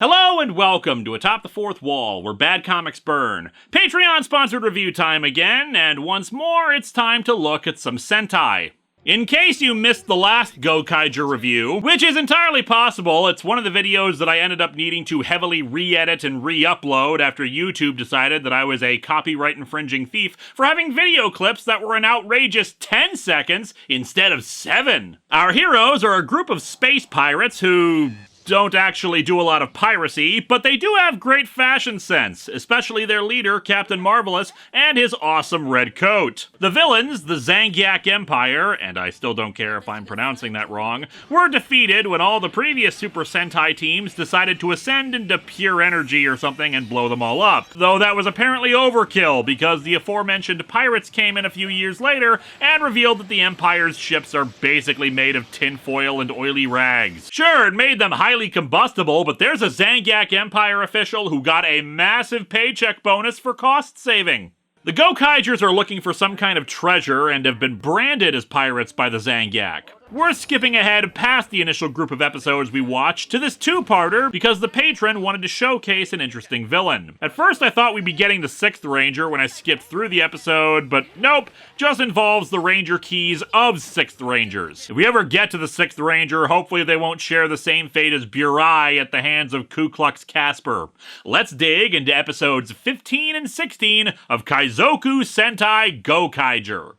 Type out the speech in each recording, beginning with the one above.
Hello and welcome to Atop the Fourth Wall, where bad comics burn. Patreon-sponsored review time again, and once more, it's time to look at some Sentai. In case you missed the last Gokaiger review, which is entirely possible, it's one of the videos that I ended up needing to heavily re-edit and re-upload after YouTube decided that I was a copyright-infringing thief for having video clips that were an outrageous 10 seconds instead of 7. Our heroes are a group of space pirates who don't actually do a lot of piracy, but they do have great fashion sense, especially their leader, Captain Marvelous, and his awesome red coat. The villains, the Zangiak Empire, and I still don't care if I'm pronouncing that wrong, were defeated when all the previous Super Sentai teams decided to ascend into pure energy or something and blow them all up. Though that was apparently overkill, because the aforementioned pirates came in a few years later and revealed that the Empire's ships are basically made of tinfoil and oily rags. Sure, it made them highly combustible, but there's a Zangiak Empire official who got a massive paycheck bonus for cost saving. The Gokaigers are looking for some kind of treasure and have been branded as pirates by the Zangiak. We're skipping ahead past the initial group of episodes we watched to this two-parter because the patron wanted to showcase an interesting villain. At first I thought we'd be getting the 6th Ranger when I skipped through the episode, but nope, just involves the Ranger keys of 6th Rangers. If we ever get to the 6th Ranger, hopefully they won't share the same fate as Burai at the hands of Ku Klux Casper. Let's dig into episodes 15 and 16 of Kaizoku Sentai Gokaiger.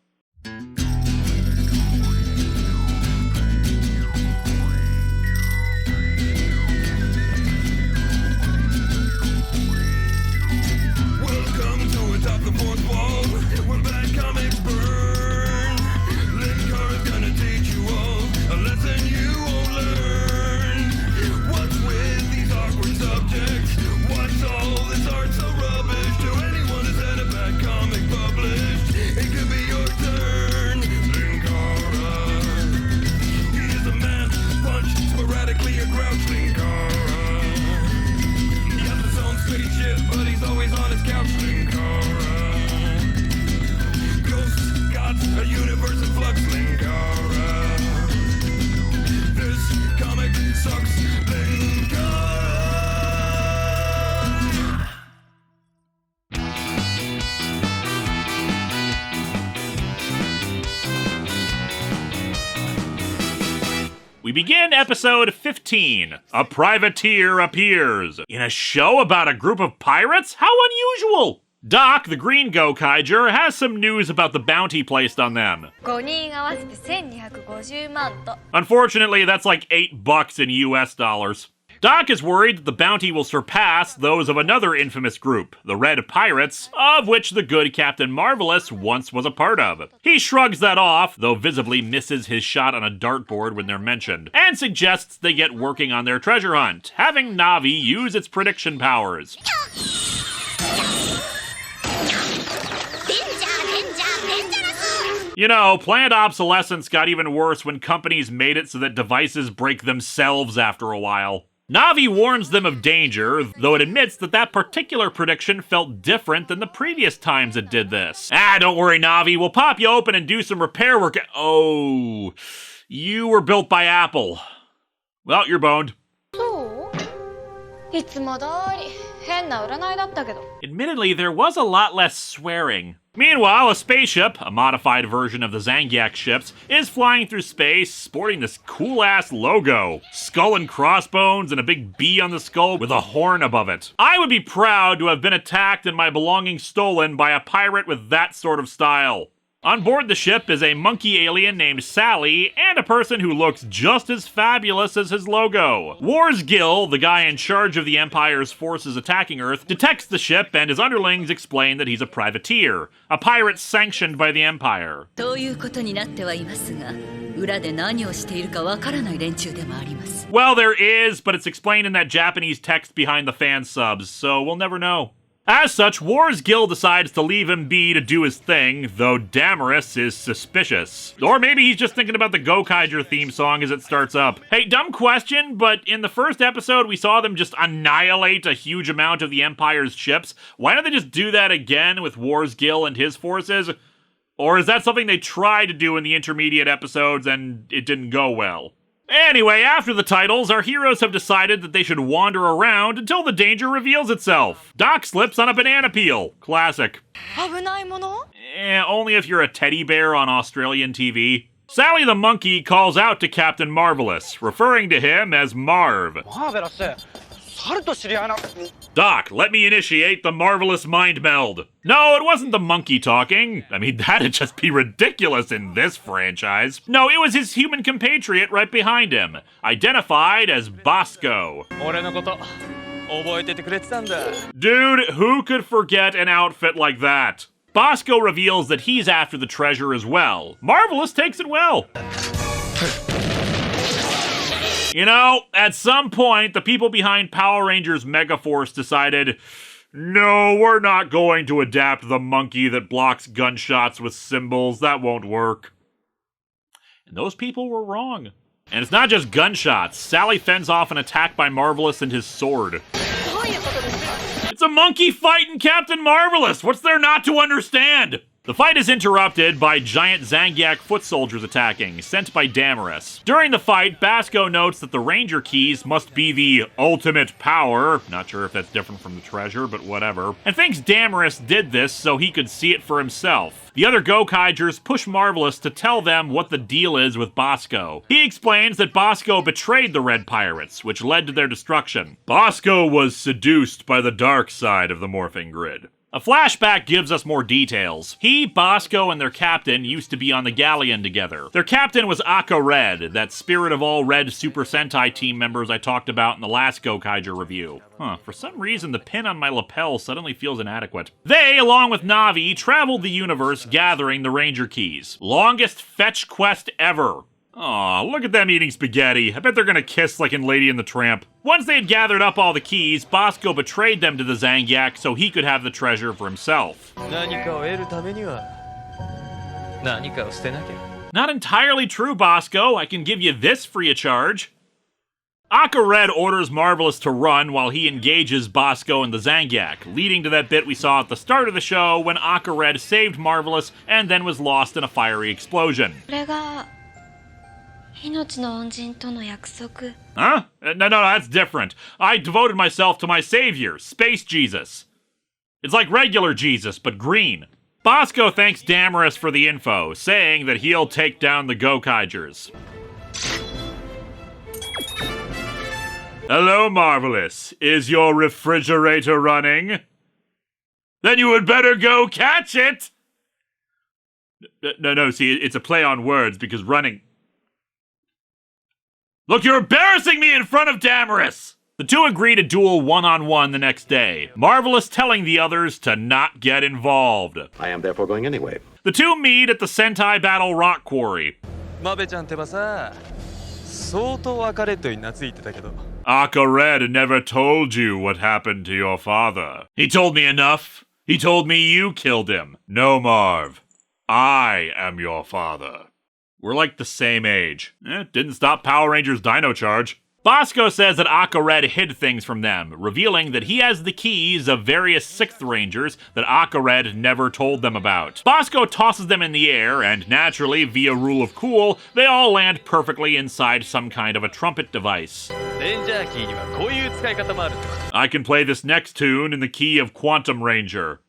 Atop the fourth wall, where bad comics burn. Linkara's gonna teach you all a lesson you won't learn. What's with these awkward subjects? What's all this art so rubbish? To anyone who's had a bad comic published, it could be your turn. Linkara, he is a man punch, sporadically a grouch. Linkara, he has his own spaceship, but he's always on his couch. A universe in flux, Linkara. This comic sucks, Linkara. We begin episode 15. A privateer appears. In a show about a group of pirates? How unusual! Doc, the green Gokaiger, has some news about the bounty placed on them. 5人合わせて1250万と。 Unfortunately, that's like $8 in US dollars. Doc is worried that the bounty will surpass those of another infamous group, the Red Pirates, of which the good Captain Marvelous once was a part of. He shrugs that off, though visibly misses his shot on a dartboard when they're mentioned, and suggests they get working on their treasure hunt, having Navi use its prediction powers. You know, planned obsolescence got even worse when companies made it so that devices break themselves after a while. Navi warns them of danger, though it admits that that particular prediction felt different than the previous times it did this. Don't worry, Navi, we'll pop you open and do some repair work. Oh, you were built by Apple. Well, you're boned. そういつも通り変な占いだったけど。 Admittedly, there was a lot less swearing. Meanwhile, a spaceship, a modified version of the Zangiak ships, is flying through space, sporting this cool-ass logo. Skull and crossbones and a big bee on the skull with a horn above it. I would be proud to have been attacked and my belongings stolen by a pirate with that sort of style. On board the ship is a monkey alien named Sally, and a person who looks just as fabulous as his logo. Wars Gill, the guy in charge of the Empire's forces attacking Earth, detects the ship, and his underlings explain that he's a privateer, a pirate sanctioned by the Empire. ということになってはいますが、裏で何をしているかわからない連中でもあります。 Well, there is, but it's explained in that Japanese text behind the fan subs, so we'll never know. As such, Wars Gill decides to leave him be to do his thing, though Damaris is suspicious. Or maybe he's just thinking about the Gokaiger theme song as it starts up. Hey, dumb question, but in the first episode we saw them just annihilate a huge amount of the Empire's ships. Why don't they just do that again with Wars Gill and his forces? Or is that something they tried to do in the intermediate episodes and it didn't go well? Anyway, after the titles, our heroes have decided that they should wander around until the danger reveals itself. Doc slips on a banana peel. Classic. 危ないもの Only if you're a teddy bear on Australian TV. Sally the monkey calls out to Captain Marvelous, referring to him as Marv. マーベラス猿と知り合いな Doc, let me initiate the marvelous mind meld. No, it wasn't the monkey talking. I mean, that'd just be ridiculous in this franchise. No, it was his human compatriot right behind him, identified as Bosco. 俺のこと覚えててくれてたんだ Dude, who could forget an outfit like that? Bosco reveals that he's after the treasure as well. Marvelous takes it well. You know, at some point, the people behind Power Rangers Megaforce decided, no, we're not going to adapt the monkey that blocks gunshots with symbols. That won't work. And those people were wrong. And it's not just gunshots. Sally fends off an attack by Marvelous and his sword. どういうことですか It's a monkey fighting Captain Marvelous! What's there not to understand? The fight is interrupted by giant Zangiak foot soldiers attacking, sent by Damaris. During the fight, Basco notes that the Ranger keys must be the ultimate power, not sure if that's different from the treasure, but whatever, and thinks Damaris did this so he could see it for himself. The other Gokaigers push Marvelous to tell them what the deal is with Bosco. He explains that Bosco betrayed the Red Pirates, which led to their destruction. Bosco was seduced by the dark side of the morphing grid. A flashback gives us more details. He, Bosco, and their captain used to be on the Galleon together. Their captain was Akka Red, that spirit of all red Super Sentai team members I talked about in the last Gokaiger review. For some reason the pin on my lapel suddenly feels inadequate. They, along with Navi, traveled the universe gathering the Ranger keys. Longest fetch quest ever. Aw, look at them eating spaghetti. I bet they're gonna kiss like in Lady and the Tramp. Once they had gathered up all the keys, Bosco betrayed them to the Zangiak so he could have the treasure for himself. 何かを得るためには何かを捨てなきゃ Not entirely true, Bosco. I can give you this free of charge. Akka Red orders Marvelous to run while he engages Bosco and the Zangiak, leading to that bit we saw at the start of the show when Akka Red saved Marvelous and then was lost in a fiery explosion. これが命の恩人との約束 Huh? No, that's different. I devoted myself to my savior, Space Jesus. It's like regular Jesus, but green. Bosco thanks Damaris for the info, saying that he'll take down the Gokaigers. Hello, Marvelous. Is your refrigerator running? Then you had better go catch it! No, see, it's a play on words because running... Look, you're embarrassing me in front of Damaris! The two agree to duel one-on-one the next day, Marvelous telling the others to not get involved. I am therefore going anyway. The two meet at the Sentai Battle Rock Quarry. マベちゃんってばさ相当赤レッドに懐いてたけど Akka Red never told you what happened to your father. He told me enough. He told me you killed him. No, Marv. I am your father. We're like the same age. Didn't stop Power Rangers Dino Charge. Bosco says that Akka Red hid things from them, revealing that he has the keys of various 6th Rangers that Akka Red never told them about. Bosco tosses them in the air, and naturally, via rule of cool, they all land perfectly inside some kind of a trumpet device. レンジャーキーにはこういう使い方もあるってこと I can play this next tune in the key of Quantum Ranger.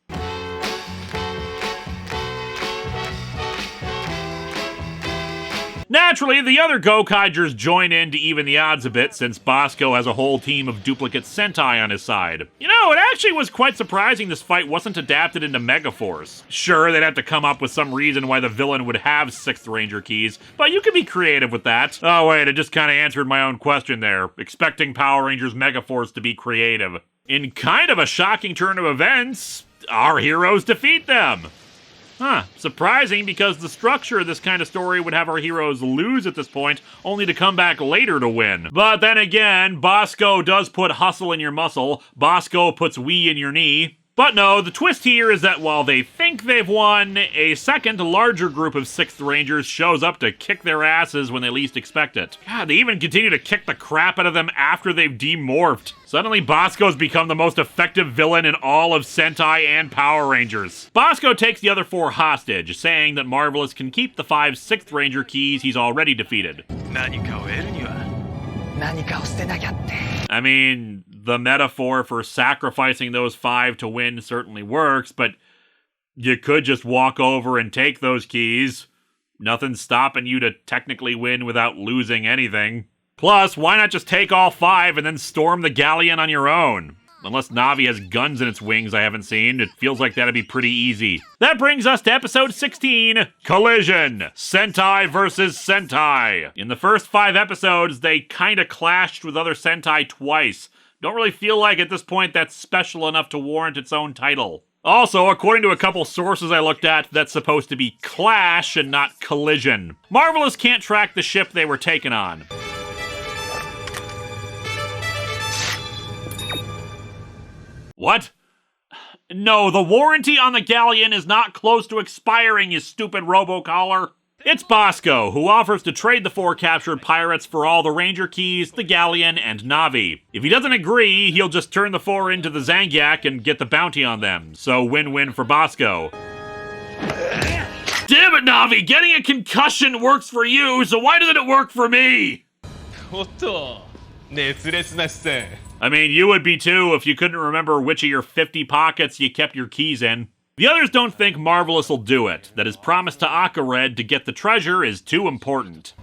Naturally, the other Gokaigers join in to even the odds a bit since Bosco has a whole team of duplicate Sentai on his side. You know, it actually was quite surprising this fight wasn't adapted into Megaforce. Sure, they'd have to come up with some reason why the villain would have 6th Ranger keys, but you could be creative with that. Oh wait, I just kinda answered my own question there, expecting Power Rangers Megaforce to be creative. In kind of a shocking turn of events, our heroes defeat them. Surprising because the structure of this kind of story would have our heroes lose at this point, only to come back later to win. But then again, Bosco does put hustle in your muscle, Bosco puts we in your knee. But no, the twist here is that while they think they've won, a second, larger group of 6th Rangers shows up to kick their asses when they least expect it. God, they even continue to kick the crap out of them after they've demorphed. Suddenly, Bosco's become the most effective villain in all of Sentai and Power Rangers. Bosco takes the other 4 hostage, saying that Marvelous can keep the 5 6th Ranger keys he's already defeated. I mean, the metaphor for sacrificing those 5 to win certainly works, but you could just walk over and take those keys. Nothing's stopping you to technically win without losing anything. Plus, why not just take all 5 and then storm the galleon on your own? Unless Navi has guns in its wings I haven't seen, it feels like that'd be pretty easy. That brings us to episode 16, Collision, Sentai versus Sentai. In the first 5 episodes, they kinda clashed with other Sentai twice. Don't really feel like at this point that's special enough to warrant its own title. Also, according to a couple sources I looked at, that's supposed to be Clash and not Collision. Marvelous can't track the ship they were taken on. What? No, the warranty on the galleon is not close to expiring, you stupid robocollar. It's Bosco, who offers to trade the 4 captured pirates for all the Ranger keys, the galleon, and Navi. If he doesn't agree, he'll just turn the 4 into the Zangiak and get the bounty on them. So win-win for Bosco. Damn it, Navi! Getting a concussion works for you, so why doesn't it work for me? I mean, you would be too if you couldn't remember which of your 50 pockets you kept your keys in. The others don't think Marvelous will do it, that his promise to Akared to get the treasure is too important.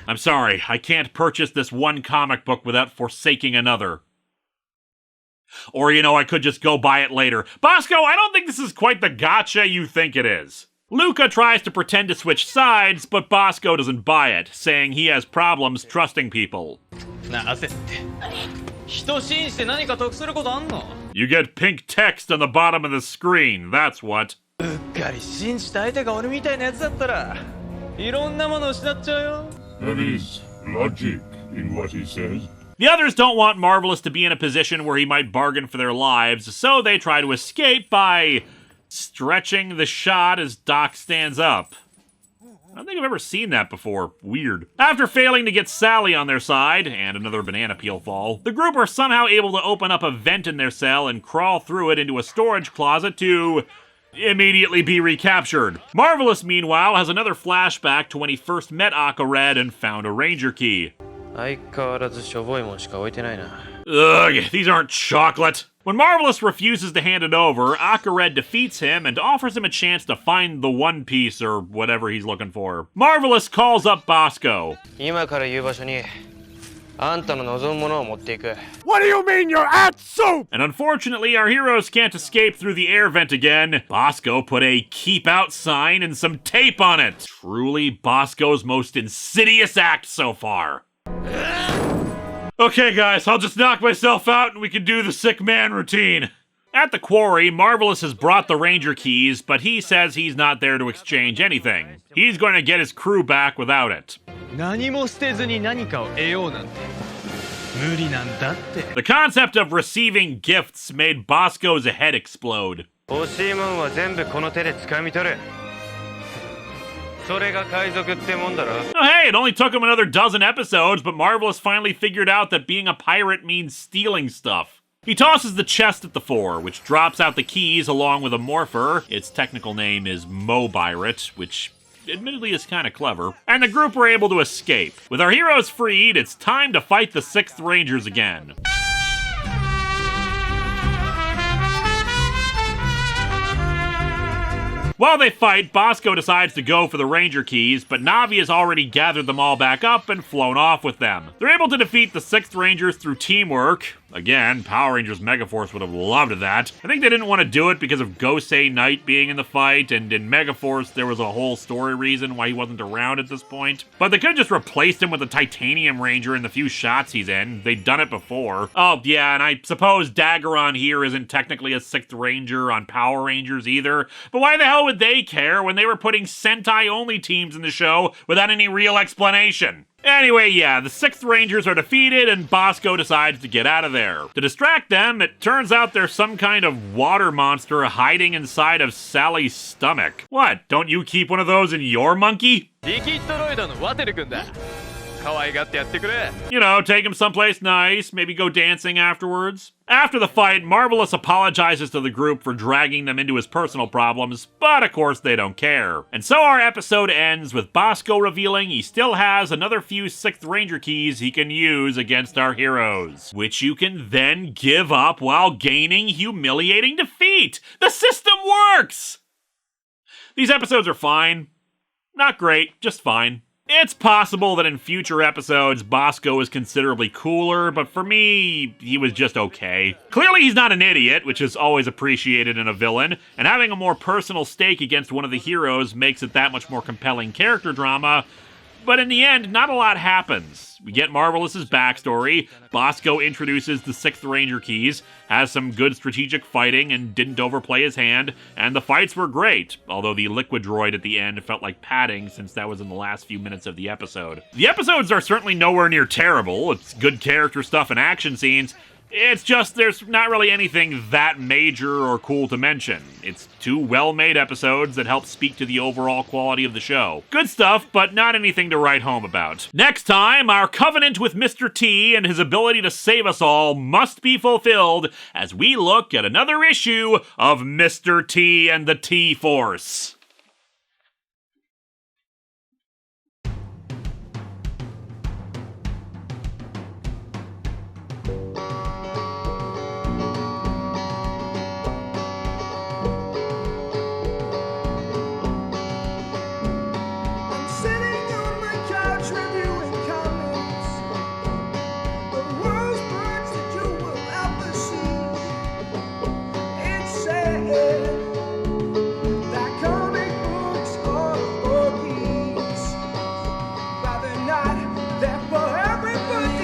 I'm sorry, I can't purchase this one comic book without forsaking another. Or, I could just go buy it later. Bosco, I don't think this is quite the gotcha you think it is. Luca tries to pretend to switch sides, but Bosco doesn't buy it, saying he has problems trusting people. You get pink text on the bottom of the screen, that's what. There is logic in what he says. The others don't want Marvelous to be in a position where he might bargain for their lives, so they try to escape by stretching the shot as Doc stands up. I don't think I've ever seen that before. Weird. After failing to get Sally on their side, and another banana peel fall, the group are somehow able to open up a vent in their cell and crawl through it into a storage closet to immediately be recaptured. Marvelous, meanwhile, has another flashback to when he first met Akared and found a Ranger key. Ugh, these aren't chocolate. When Marvelous refuses to hand it over, Akared defeats him and offers him a chance to find the One Piece or whatever he's looking for. Marvelous calls up Bosco. What do you mean you're at soup? And unfortunately, our heroes can't escape through the air vent again. Bosco put a keep out sign and some tape on it. Truly Bosco's most insidious act so far. Okay, guys, I'll just knock myself out and we can do the sick man routine. At the quarry, Marvelous has brought the Ranger keys, but he says he's not there to exchange anything. He's going to get his crew back without it. The concept of receiving gifts made Bosco's head explode. Oh, hey, it only took him another dozen episodes, but Marvelous finally figured out that being a pirate means stealing stuff. He tosses the chest at the 4, which drops out the keys along with a morpher. Its technical name is Mobirate, which admittedly is kind of clever. And the group are able to escape. With our heroes freed, it's time to fight the 6th Rangers again. While they fight, Bosco decides to go for the Ranger keys, but Navi has already gathered them all back up and flown off with them. They're able to defeat the 6th Rangers through teamwork. Again, Power Rangers Megaforce would have loved that. I think they didn't want to do it because of Gosei Knight being in the fight, and in Megaforce there was a whole story reason why he wasn't around at this point. But they could have just replaced him with a Titanium Ranger in the few shots he's in. They'd done it before. Oh, yeah, and I suppose Daggeron here isn't technically a 6th Ranger on Power Rangers either. But why the hell would they care when they were putting Sentai-only teams in the show without any real explanation? Anyway, yeah, the 6th Rangers are defeated and Bosco decides to get out of there. To distract them, it turns out there's some kind of water monster hiding inside of Sally's stomach. What, don't you keep one of those in your monkey? リキッドロイドのワテル君だ。可愛がってやってくれ。 You know, take him someplace nice, maybe go dancing afterwards. After the fight, Marvelous apologizes to the group for dragging them into his personal problems, but of course they don't care. And so our episode ends with Bosco revealing he still has another few 6th Ranger keys he can use against our heroes, which you can then give up while gaining humiliating defeat. The system works! These episodes are fine. Not great, just fine. It's possible that in future episodes, Bosco is considerably cooler, but for me, he was just okay. Clearly he's not an idiot, which is always appreciated in a villain, and having a more personal stake against one of the heroes makes it that much more compelling character drama, but in the end, not a lot happens. We get Marvelous's backstory, Bosco introduces the 6th Ranger keys, has some good strategic fighting and didn't overplay his hand, and the fights were great, although the liquid droid at the end felt like padding since that was in the last few minutes of the episode. The episodes are certainly nowhere near terrible, it's good character stuff and action scenes. It's just there's not really anything that major or cool to mention. It's 2 well-made episodes that help speak to the overall quality of the show. Good stuff, but not anything to write home about. Next time, our covenant with Mr. T and his ability to save us all must be fulfilled as we look at another issue of Mr. T and the T-Force. I'm sitting on my couch reviewing comics, the worst words that you will ever see. It's sad that comic books are for geeks, but they're not. They're for everybody.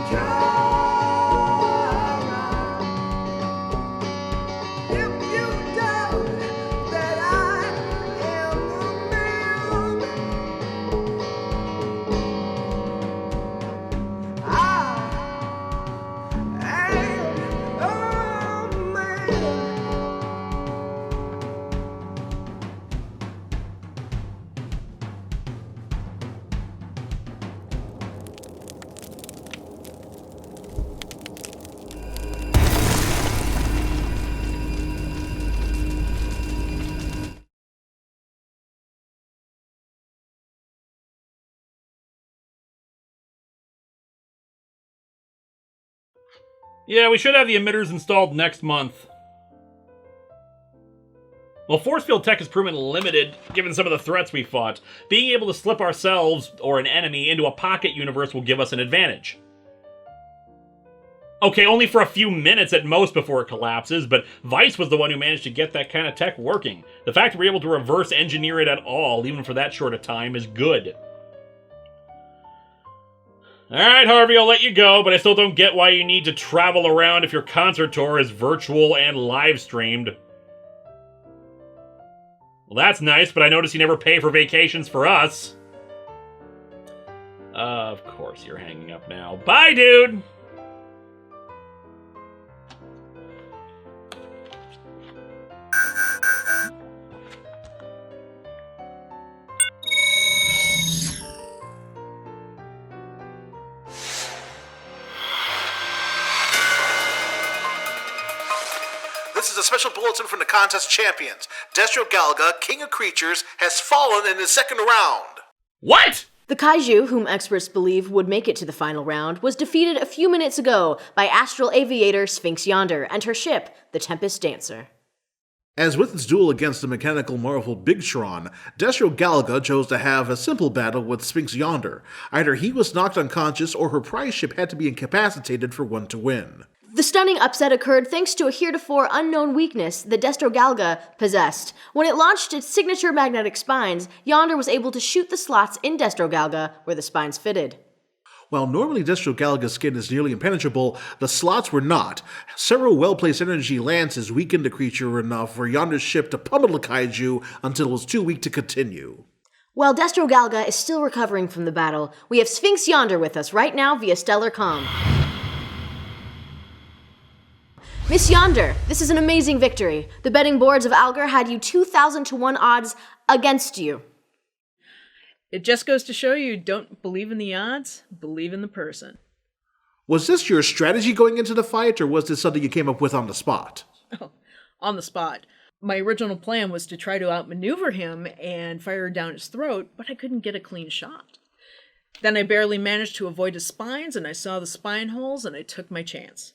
Linkara. If you doubt that I am a man, I am a man. Yeah, we should have the emitters installed next month. Well, force field tech has proven limited, given some of the threats we fought. Being able to slip ourselves, or an enemy, into a pocket universe will give us an advantage. Okay, only for a few minutes at most before it collapses, but Vice was the one who managed to get that kind of tech working. The fact that we're able to reverse engineer it at all, even for that short a time, is good. Alright, Harvey, I'll let you go, but I still don't get why you need to travel around if your concert tour is virtual and live-streamed. Well, that's nice, but I notice you never pay for vacations for us. Of course you're hanging up now. Bye, dude! This is a special bulletin from the contest champions. Destro Galga, King of Creatures, has fallen in the second round. What?! The kaiju, whom experts believe would make it to the final round, was defeated a few minutes ago by astral aviator Sphinx Yonder and her ship, the Tempest Dancer. As with its duel against the mechanical marvel Big Tron, Destro Galga chose to have a simple battle with Sphinx Yonder. Either he was knocked unconscious or her prize ship had to be incapacitated for one to win. The stunning upset occurred thanks to a heretofore unknown weakness that Destro Galga possessed. When it launched its signature magnetic spines, Yonder was able to shoot the slots in Destro Galga where the spines fitted. While normally Destro Galaga's skin is nearly impenetrable, the slots were not. Several well-placed energy lances weakened the creature enough for Yonder's ship to pummel the kaiju until it was too weak to continue. While Destro Galaga is still recovering from the battle, we have Sphinx Yonder with us right now via Stellar Comm. Miss Yonder, this is an amazing victory. The betting boards of Algar had you 2,000 to 1 odds against you. It just goes to show you don't believe in the odds, believe in the person. Was this your strategy going into the fight, or was this something you came up with on the spot? Oh, on the spot. My original plan was to try to outmaneuver him and fire down his throat, but I couldn't get a clean shot. Then I barely managed to avoid his spines, and I saw the spine holes, and I took my chance.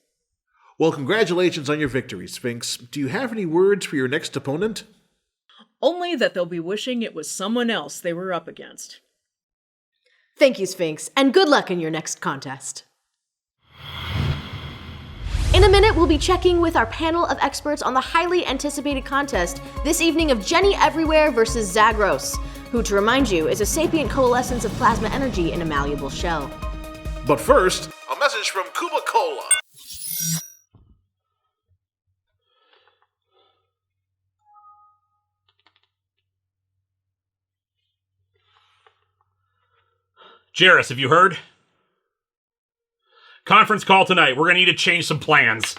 Well, congratulations on your victory, Sphinx. Do you have any words for your next opponent? Only that they'll be wishing it was someone else they were up against. Thank you, Sphinx, and good luck in your next contest. In a minute, we'll be checking with our panel of experts on the highly anticipated contest this evening of Jenny Everywhere versus Zagros, who, to remind you, is a sapient coalescence of plasma energy in a malleable shell. But first, a message from Cuba Cola. Jairus, have you heard? Conference call tonight. We're gonna need to change some plans.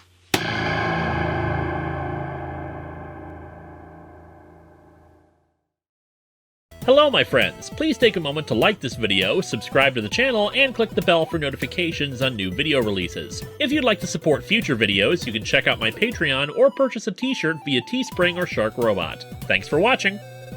Hello, my friends. Please take a moment to like this video, subscribe to the channel, and click the bell for notifications on new video releases. If you'd like to support future videos, you can check out my Patreon or purchase a t-shirt via Teespring or Shark Robot. Thanks for watching!